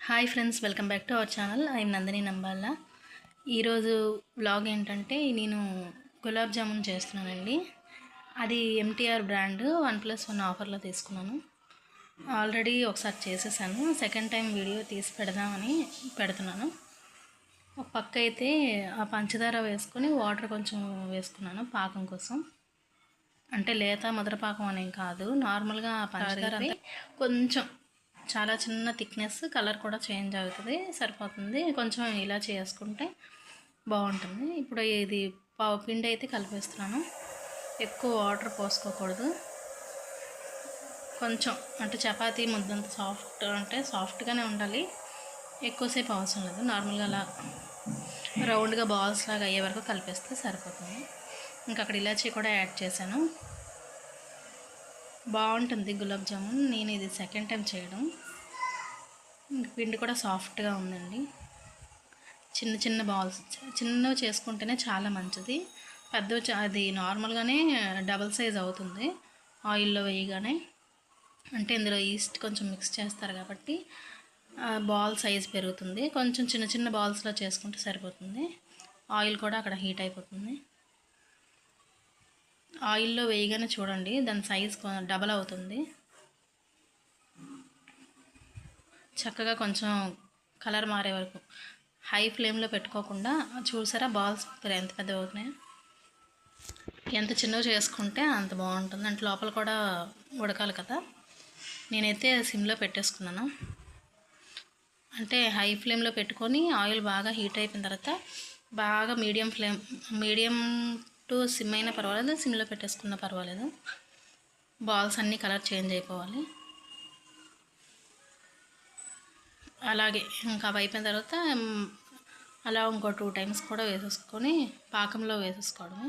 Hi friends, welcome back to our channel. I'm Nandini Nambala. ఈరోజు vlog ఏంటంటే నేను గులాబ్ జామున్ చేస్తున్నానండి. అది ఎంటీఆర్ బ్రాండ్ 1+1 ఆఫర్లో తీసుకున్నాను. ఆల్రెడీ ఒకసారి చేసేసాను, సెకండ్ టైం వీడియో తీసి పెడదామని పెడుతున్నాను. ఒక పక్క అయితే ఆ పంచదార వేసుకొని వాటర్ కొంచెం వేసుకున్నాను పాకం కోసం. అంటే లేత ముద్ర పాకం అనేం కాదు, నార్మల్గా పంచదార కొంచెం చాలా చిన్న థిక్నెస్, కలర్ కూడా చేంజ్ అవుతుంది, సరిపోతుంది. కొంచెం ఇలా చేసుకుంటే బాగుంటుంది. ఇప్పుడు ఇది పావు పిండి అయితే కలిపేస్తున్నాను. ఎక్కువ వాటర్ పోసుకోకూడదు. కొంచెం అంటే చపాతీ ముద్దంత సాఫ్ట్, అంటే సాఫ్ట్గానే ఉండాలి, ఎక్కువసేపు అవసరం లేదు. నార్మల్గా అలా రౌండ్గా బాల్స్ లాగా అయ్యే వరకు కలిపేస్తే సరిపోతుంది. ఇంకా అక్కడ ఇలాచీ కూడా యాడ్ చేశాను. బాగుంటుంది గులాబ్ జామున్. నేను ఇది సెకండ్ టైం చేయడం. పిండి కూడా సాఫ్ట్గా ఉందండి. చిన్న చిన్న బాల్స్, చిన్నవి చేసుకుంటేనే చాలా మంచిది. పెద్ద అది నార్మల్గానే డబల్ సైజ్ అవుతుంది ఆయిల్లో వేయగానే. అంటే ఇందులో ఈస్ట్ కొంచెం మిక్స్ చేస్తారు కాబట్టి బాల్ సైజ్ పెరుగుతుంది. కొంచెం చిన్న చిన్న బాల్స్లో చేసుకుంటే సరిపోతుంది. ఆయిల్ కూడా అక్కడ హీట్ అయిపోతుంది. ఆయిల్లో వేయగానే చూడండి దాని సైజ్ డబల్ అవుతుంది. చక్కగా కొంచెం కలర్ మారే వరకు హై ఫ్లేమ్లో పెట్టుకోకుండా, చూసారా బాల్స్ ఎంత పెద్దవి అవుతున్నాయి. ఎంత చిన్నవి చేసుకుంటే అంత బాగుంటుంది. అంటే లోపల కూడా ఉడకాలి కదా. నేనైతే సిమ్లో పెట్టేసుకున్నాను. అంటే హై ఫ్లేమ్లో పెట్టుకొని ఆయిల్ బాగా హీట్ అయిపోయిన తర్వాత బాగా మీడియం టు సిమ్ అయినా పర్వాలేదు, సిమ్లో పెట్టేసుకున్నా పర్వాలేదు. బాల్స్ అన్నీ కలర్ చేంజ్ అయిపోవాలి. అలాగే ఇంకా అయిపోయిన తర్వాత అలా ఇంకో 2 టైమ్స్ కూడా వేసేసుకొని పాకంలో వేసేసుకోవడమే.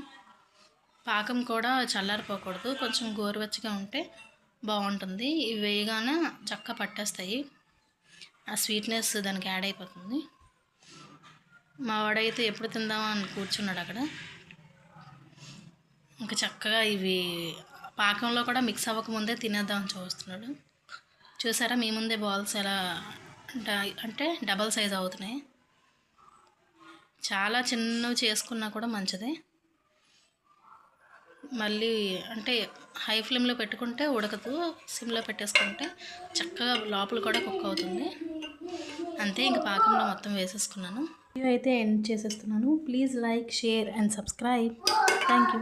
పాకం కూడా చల్లారిపోకూడదు, కొంచెం గోరువెచ్చగా ఉంటే బాగుంటుంది. ఇవి వేయగానే చక్కగా పట్టేస్తాయి, ఆ స్వీట్నెస్ దానికి యాడ్ అయిపోతుంది. మా వాడైతే ఎప్పుడు తిందామా అని కూర్చున్నాడు అక్కడ. ఇంకా చక్కగా ఇవి పాకంలో కూడా మిక్స్ అవ్వకముందే తినేద్దామని చూస్తున్నాడు. చూసారా మీ ముందే బాల్స్ ఎలా అంటే డబల్ సైజ్ అవుతున్నాయి. చాలా చిన్నవి చేసుకున్నా కూడా మంచిదే. మళ్ళీ అంటే హై ఫ్లేమ్లో పెట్టుకుంటే ఉడకదు, సిమ్లో పెట్టేసుకుంటే చక్కగా లోపల కూడా కుక్ అవుతుంది. అంతే, ఇంక పాకంలో మొత్తం వేసేసుకున్నాను. ఇవి అయితే ఎండ్ చేసేస్తున్నాను. Please like, share and subscribe. Thank you.